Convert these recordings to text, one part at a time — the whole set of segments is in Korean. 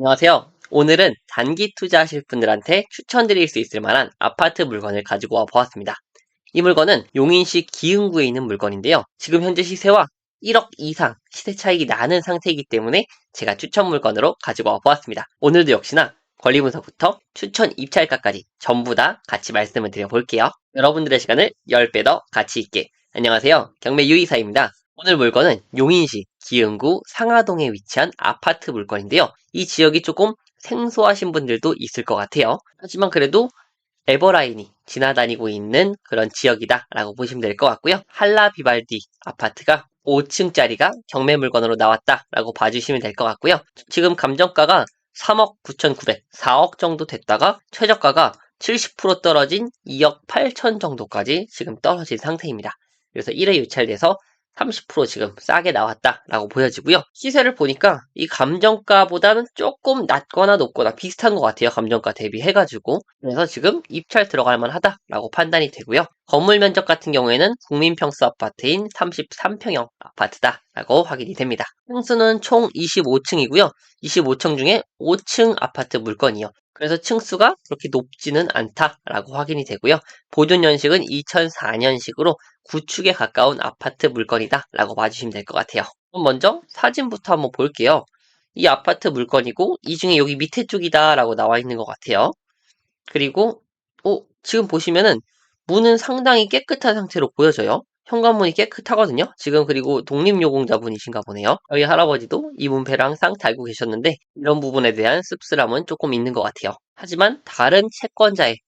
안녕하세요. 오늘은 단기 투자하실 분들한테 추천드릴 수 있을 만한 아파트 물건을 가지고 와 보았습니다. 이 물건은 용인시 기흥구에 있는 물건인데요. 지금 현재 시세와 1억 이상 시세 차익이 나는 상태이기 때문에 제가 추천 물건으로 가지고 와 보았습니다. 오늘도 역시나 권리 분석부터 추천 입찰가까지 전부 다 같이 말씀을 드려볼게요. 여러분들의 시간을 10배 더 가치 있게. 안녕하세요. 경매 유이사입니다. 오늘 물건은 용인시 기흥구 상하동에 위치한 아파트 물건인데요. 이 지역이 조금 생소하신 분들도 있을 것 같아요. 하지만 그래도 에버라인이 지나다니고 있는 그런 지역이다 라고 보시면 될 것 같고요. 할라 비발디 아파트가 5층짜리가 경매 물건으로 나왔다 라고 봐주시면 될 것 같고요. 지금 감정가가 3억 9,900, 4억 정도 됐다가 최저가가 70% 떨어진 2억 8천 정도까지 지금 떨어진 상태입니다. 그래서 1회 유찰돼서 30% 지금 싸게 나왔다라고 보여지고요. 시세를 보니까 이 감정가보다는 조금 낮거나 높거나 비슷한 것 같아요. 감정가 대비해가지고. 그래서 지금 입찰 들어갈 만하다라고 판단이 되고요. 건물 면적 같은 경우에는 국민평수 아파트인 33평형 아파트다라고 확인이 됩니다. 층수는 총 25층이고요. 25층 중에 5층 아파트 물건이요. 그래서 층수가 그렇게 높지는 않다라고 확인이 되고요. 보존 연식은 2004년식으로 구축에 가까운 아파트 물건이다 라고 봐주시면 될 것 같아요. 그럼 먼저 사진부터 한번 볼게요. 이 아파트 물건이고 이 중에 여기 밑에 쪽이다 라고 나와 있는 것 같아요. 그리고 지금 보시면은 문은 상당히 깨끗한 상태로 보여져요. 현관문이 깨끗하거든요. 지금 그리고 독립요공자분이신가 보네요. 여기 할아버지도 이 문패를 항상 달고 계셨는데 이런 부분에 대한 씁쓸함은 조금 있는 것 같아요. 하지만 다른 채권자의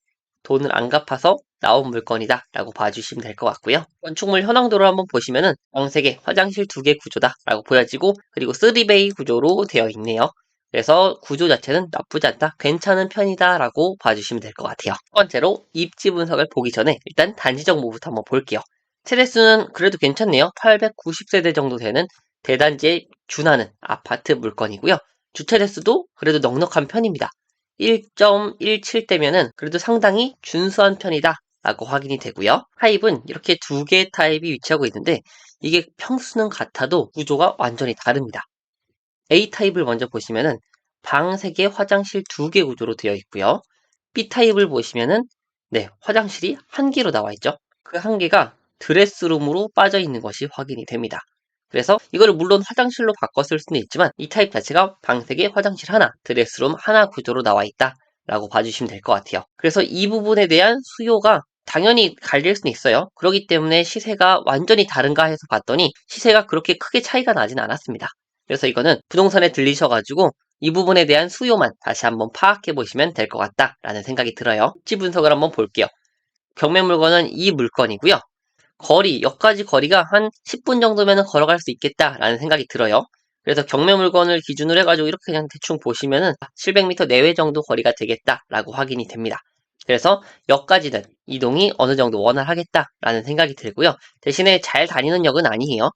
돈을 안 갚아서 나온 물건이다 라고 봐주시면 될 것 같고요. 건축물 현황도를 한번 보시면은 방색의 화장실 2개 구조다 라고 보여지고 그리고 3베이 구조로 되어 있네요. 그래서 구조 자체는 나쁘지 않다, 괜찮은 편이다 라고 봐주시면 될 것 같아요. 첫 번째로 입지 분석을 보기 전에 일단 단지 정보부터 한번 볼게요. 세대수는 그래도 괜찮네요. 890세대 정도 되는 대단지에 준하는 아파트 물건이고요. 주차 대수도 그래도 넉넉한 편입니다. 1.17대면은 그래도 상당히 준수한 편이다 라고 확인이 되고요. 타입은 이렇게 두 개의 타입이 위치하고 있는데 이게 평수는 같아도 구조가 완전히 다릅니다. A타입을 먼저 보시면은 방 3개, 화장실 2개 구조로 되어 있고요. B타입을 보시면은 네, 화장실이 1개로 나와 있죠. 그 1개가 드레스룸으로 빠져 있는 것이 확인이 됩니다. 그래서 이거를 물론 화장실로 바꿨을 수는 있지만 이 타입 자체가 방 3개, 화장실 하나, 드레스룸 하나 구조로 나와 있다 라고 봐주시면 될 것 같아요. 그래서 이 부분에 대한 수요가 당연히 갈릴 수는 있어요. 그렇기 때문에 시세가 완전히 다른가 해서 봤더니 시세가 그렇게 크게 차이가 나진 않았습니다. 그래서 이거는 부동산에 들리셔가지고 이 부분에 대한 수요만 다시 한번 파악해 보시면 될 것 같다라는 생각이 들어요. 입지 분석을 한번 볼게요. 경매 물건은 이 물건이고요. 역까지 거리가 한 10분 정도면 걸어갈 수 있겠다라는 생각이 들어요. 그래서 경매 물건을 기준으로 해가지고 이렇게 그냥 대충 보시면은 700m 내외 정도 거리가 되겠다라고 확인이 됩니다. 그래서 역까지는 이동이 어느 정도 원활하겠다라는 생각이 들고요. 대신에 잘 다니는 역은 아니에요.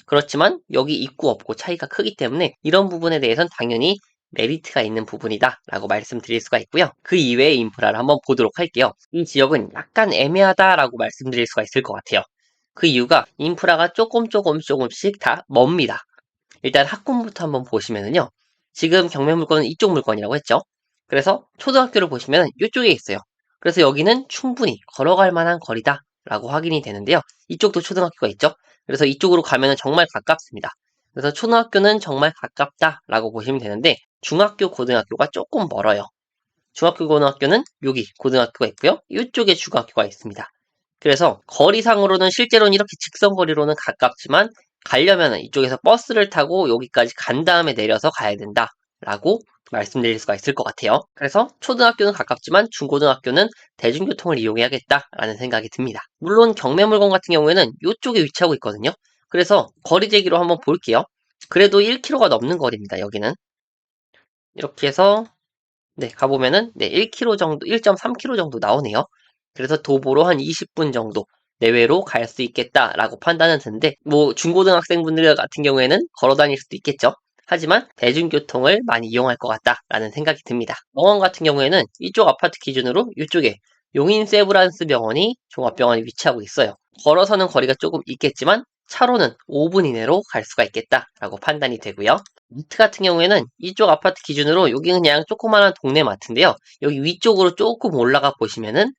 그렇지만 여기 있고 없고 차이가 크기 때문에 이런 부분에 대해서는 당연히 메리트가 있는 부분이다 라고 말씀드릴 수가 있고요. 그 이외의 인프라를 한번 보도록 할게요. 이 지역은 약간 애매하다라고 말씀드릴 수가 있을 것 같아요. 그 이유가 인프라가 조금씩 다 멉니다. 일단 학군부터 한번 보시면은요. 지금 경매 물건은 이쪽 물건이라고 했죠. 그래서 초등학교를 보시면 이쪽에 있어요. 그래서 여기는 충분히 걸어갈 만한 거리다 라고 확인이 되는데요. 이쪽도 초등학교가 있죠. 그래서 이쪽으로 가면 정말 가깝습니다. 그래서 초등학교는 정말 가깝다 라고 보시면 되는데 중학교, 고등학교가 조금 멀어요. 중학교, 고등학교는 여기 고등학교가 있고요. 이쪽에 중학교가 있습니다. 그래서 거리상으로는 실제로는 이렇게 직선거리로는 가깝지만 가려면 이쪽에서 버스를 타고 여기까지 간 다음에 내려서 가야 된다 라고 말씀드릴 수가 있을 것 같아요. 그래서 초등학교는 가깝지만 중고등학교는 대중교통을 이용해야겠다라는 생각이 듭니다. 물론 경매물건 같은 경우에는 이쪽에 위치하고 있거든요. 그래서 거리 재기로 한번 볼게요. 그래도 1km가 넘는 거리입니다. 여기는 이렇게 해서 네, 가보면은, 네, 1km 정도, 1.3km 정도 나오네요. 그래서 도보로 한 20분 정도 내외로 갈 수 있겠다라고 판단은 드는데, 뭐, 중고등학생분들 같은 경우에는 걸어 다닐 수도 있겠죠. 하지만 대중교통을 많이 이용할 것 같다라는 생각이 듭니다. 병원 같은 경우에는 이쪽 아파트 기준으로 이쪽에 용인 세브란스 병원이 종합병원에 위치하고 있어요. 걸어서는 거리가 조금 있겠지만 차로는 5분 이내로 갈 수가 있겠다라고 판단이 되고요. 마트 같은 경우에는 이쪽 아파트 기준으로 여기 그냥 조그마한 동네 마트인데요. 여기 위쪽으로 조금 올라가 보시면은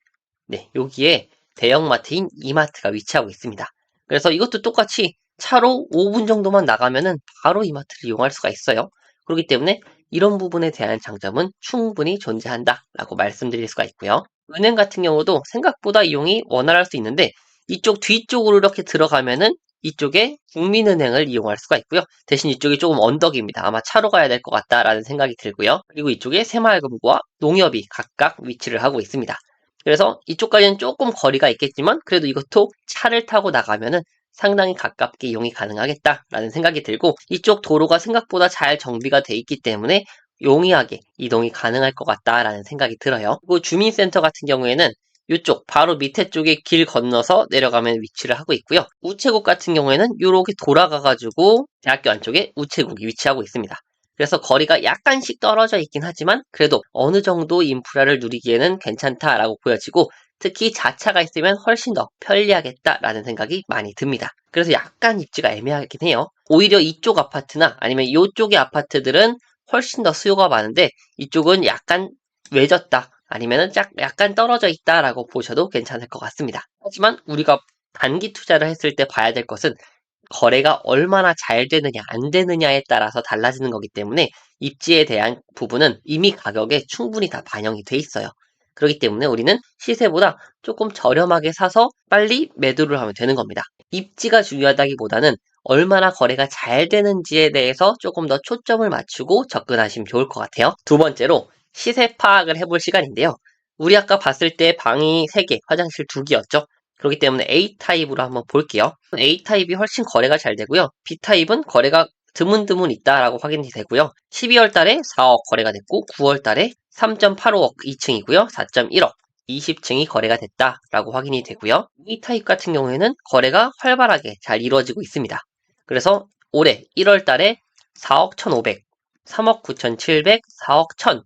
네, 여기에 대형마트인 이마트가 위치하고 있습니다. 그래서 이것도 똑같이 차로 5분 정도만 나가면은 바로 이마트를 이용할 수가 있어요. 그렇기 때문에 이런 부분에 대한 장점은 충분히 존재한다라고 말씀드릴 수가 있고요. 은행 같은 경우도 생각보다 이용이 원활할 수 있는데 이쪽 뒤쪽으로 이렇게 들어가면은 이쪽에 국민은행을 이용할 수가 있고요. 대신 이쪽이 조금 언덕입니다. 아마 차로 가야 될 것 같다라는 생각이 들고요. 그리고 이쪽에 새마을금고와 농협이 각각 위치를 하고 있습니다. 그래서 이쪽까지는 조금 거리가 있겠지만 그래도 이것도 차를 타고 나가면은 상당히 가깝게 이용이 가능하겠다라는 생각이 들고 이쪽 도로가 생각보다 잘 정비가 돼 있기 때문에 용이하게 이동이 가능할 것 같다라는 생각이 들어요. 그리고 주민센터 같은 경우에는 이쪽 바로 밑에 쪽에 길 건너서 내려가면 위치를 하고 있고요. 우체국 같은 경우에는 이렇게 돌아가가지고 대학교 안쪽에 우체국이 위치하고 있습니다. 그래서 거리가 약간씩 떨어져 있긴 하지만 그래도 어느 정도 인프라를 누리기에는 괜찮다라고 보여지고 특히 자차가 있으면 훨씬 더 편리하겠다라는 생각이 많이 듭니다. 그래서 약간 입지가 애매하긴 해요. 오히려 이쪽 아파트나 아니면 이쪽의 아파트들은 훨씬 더 수요가 많은데 이쪽은 약간 외졌다 아니면 약간 떨어져 있다라고 보셔도 괜찮을 것 같습니다. 하지만 우리가 단기 투자를 했을 때 봐야 될 것은 거래가 얼마나 잘 되느냐 안 되느냐에 따라서 달라지는 거기 때문에 입지에 대한 부분은 이미 가격에 충분히 다 반영이 돼 있어요. 그렇기 때문에 우리는 시세보다 조금 저렴하게 사서 빨리 매도를 하면 되는 겁니다. 입지가 중요하다기보다는 얼마나 거래가 잘 되는지에 대해서 조금 더 초점을 맞추고 접근하시면 좋을 것 같아요. 두 번째로 시세 파악을 해볼 시간인데요. 우리 아까 봤을 때 방이 3개, 화장실 2개였죠. 그렇기 때문에 A타입으로 한번 볼게요. A타입이 훨씬 거래가 잘 되고요. B타입은 거래가 드문드문 있다라고 확인이 되고요. 12월 달에 4억 거래가 됐고 9월 달에 3.85억 2층이고요. 4.1억 20층이 거래가 됐다라고 확인이 되고요. E타입 같은 경우에는 거래가 활발하게 잘 이루어지고 있습니다. 그래서 올해 1월 달에 4억 1,500, 3억 9,700, 4억 1,000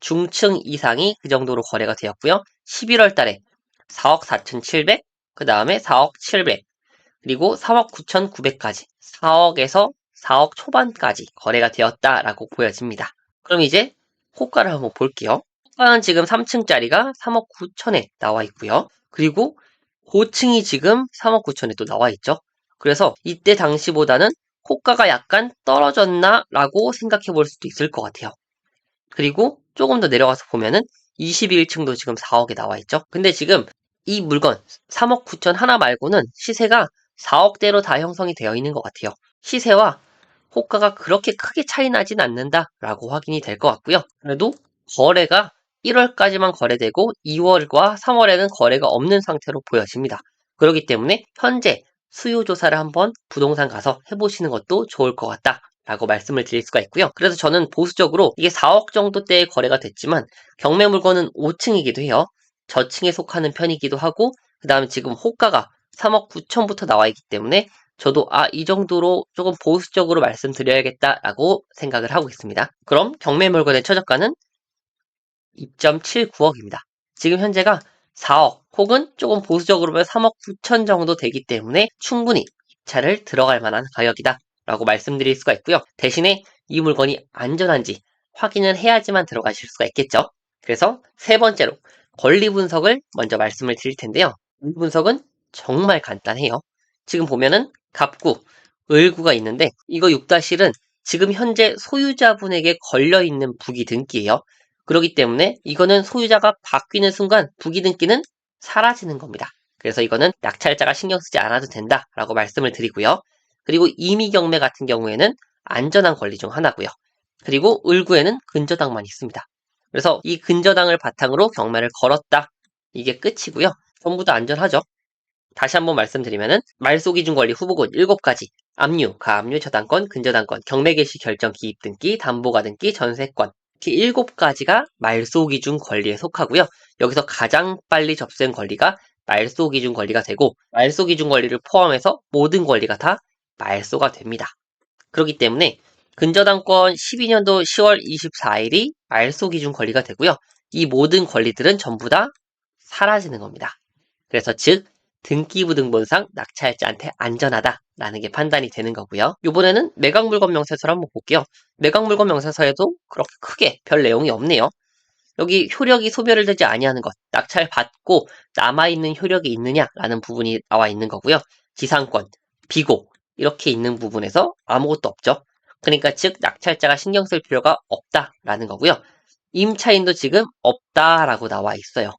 중층 이상이 그 정도로 거래가 되었고요. 11월 달에 4억 4,700, 그 다음에 4억 700, 그리고 3억 9,900까지 4억에서 4억 초반까지 거래가 되었다라고 보여집니다. 그럼 이제 호가를 한번 볼게요. 호가는 지금 3층짜리가 3억 9천에 나와 있고요. 그리고 고층이 지금 3억 9천에 또 나와 있죠. 그래서 이때 당시보다는 호가가 약간 떨어졌나 라고 생각해 볼 수도 있을 것 같아요. 그리고 조금 더 내려가서 보면은 21층도 지금 4억에 나와 있죠. 근데 지금 이 물건 3억 9천 하나 말고는 시세가 4억대로 다 형성이 되어 있는 것 같아요. 시세와 호가가 그렇게 크게 차이 나진 않는다라고 확인이 될 것 같고요. 그래도 거래가 1월까지만 거래되고 2월과 3월에는 거래가 없는 상태로 보여집니다. 그렇기 때문에 현재 수요 조사를 한번 부동산 가서 해보시는 것도 좋을 것 같다. 라고 말씀을 드릴 수가 있고요. 그래서 저는 보수적으로 이게 4억 정도대의 거래가 됐지만 경매 물건은 5층이기도 해요. 저층에 속하는 편이기도 하고 그 다음에 지금 호가가 3억 9천부터 나와 있기 때문에 저도 이 정도로 조금 보수적으로 말씀드려야겠다라고 생각을 하고 있습니다. 그럼 경매 물건의 최저가는 2.79억입니다. 지금 현재가 4억 혹은 조금 보수적으로 보면 3억 9천 정도 되기 때문에 충분히 입찰을 들어갈 만한 가격이다 라고 말씀드릴 수가 있고요. 대신에 이 물건이 안전한지 확인을 해야지만 들어가실 수가 있겠죠. 그래서 세 번째로 권리 분석을 먼저 말씀을 드릴 텐데요. 권리 분석은 정말 간단해요. 지금 보면은 갑구, 을구가 있는데 이거 6-1은 지금 현재 소유자분에게 걸려있는 부기 등기예요. 그렇기 때문에 이거는 소유자가 바뀌는 순간 부기 등기는 사라지는 겁니다. 그래서 이거는 낙찰자가 신경 쓰지 않아도 된다라고 말씀을 드리고요. 그리고 임의경매 같은 경우에는 안전한 권리 중 하나고요. 그리고 을구에는 근저당만 있습니다. 그래서 이 근저당을 바탕으로 경매를 걸었다. 이게 끝이고요. 전부 다 안전하죠. 다시 한번 말씀드리면은 말소기준 권리 후보군 7가지 압류, 가압류, 저당권, 근저당권, 경매 개시 결정 기입 등기, 담보가 등기, 전세권 이렇게 7가지가 말소기준 권리에 속하고요. 여기서 가장 빨리 접수된 권리가 말소기준 권리가 되고 말소기준 권리를 포함해서 모든 권리가 다 말소가 됩니다. 그렇기 때문에 근저당권 12년도 10월 24일이 말소기준 권리가 되고요. 이 모든 권리들은 전부 다 사라지는 겁니다. 그래서 즉 등기부등본상 낙찰자한테 안전하다라는 게 판단이 되는 거고요. 이번에는 매각물건 명세서를 한번 볼게요. 매각물건 명세서에도 그렇게 크게 별 내용이 없네요. 여기 효력이 소멸되지 아니하는 것, 낙찰 받고 남아있는 효력이 있느냐라는 부분이 나와 있는 거고요. 지상권, 비고 이렇게 있는 부분에서 아무것도 없죠. 그러니까 즉 낙찰자가 신경 쓸 필요가 없다라는 거고요. 임차인도 지금 없다라고 나와 있어요.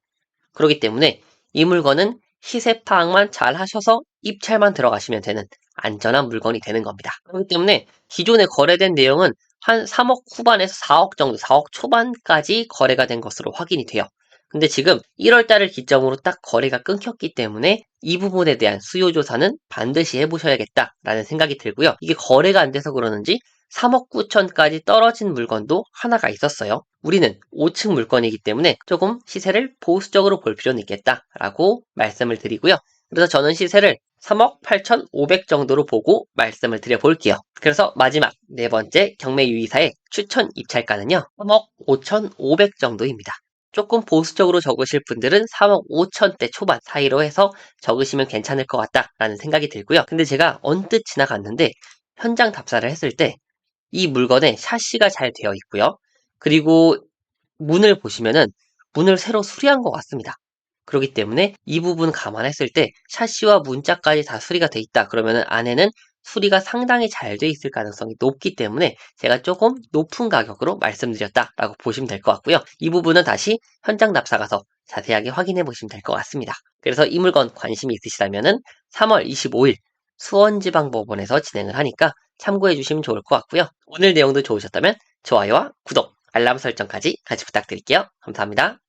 그렇기 때문에 이 물건은 시세 파악만 잘 하셔서 입찰만 들어가시면 되는 안전한 물건이 되는 겁니다. 그렇기 때문에 기존에 거래된 내용은 한 3억 후반에서 4억 정도, 4억 초반까지 거래가 된 것으로 확인이 돼요. 근데 지금 1월 달을 기점으로 딱 거래가 끊겼기 때문에 이 부분에 대한 수요 조사는 반드시 해보셔야겠다라는 생각이 들고요. 이게 거래가 안 돼서 그러는지 3억 9천까지 떨어진 물건도 하나가 있었어요. 우리는 5층 물건이기 때문에 조금 시세를 보수적으로 볼 필요는 있겠다라고 말씀을 드리고요. 그래서 저는 시세를 3억 8,500 정도로 보고 말씀을 드려볼게요. 그래서 마지막 네 번째 경매 유의사의 추천 입찰가는요. 3억 5,500 정도입니다. 조금 보수적으로 적으실 분들은 3억 5천대 초반 사이로 해서 적으시면 괜찮을 것 같다라는 생각이 들고요. 근데 제가 언뜻 지나갔는데 현장 답사를 했을 때 이 물건에 샤시가 잘 되어 있고요. 그리고 문을 보시면은 문을 새로 수리한 것 같습니다. 그렇기 때문에 이 부분 감안했을 때 샤시와 문짝까지 다 수리가 돼 있다. 그러면은 안에는 수리가 상당히 잘 돼 있을 가능성이 높기 때문에 제가 조금 높은 가격으로 말씀드렸다라고 보시면 될 것 같고요. 이 부분은 다시 현장 납사 가서 자세하게 확인해 보시면 될 것 같습니다. 그래서 이 물건 관심이 있으시다면은 3월 25일 수원지방법원에서 진행을 하니까 참고해 주시면 좋을 것 같고요. 오늘 내용도 좋으셨다면 좋아요와 구독, 알람 설정까지 같이 부탁드릴게요. 감사합니다.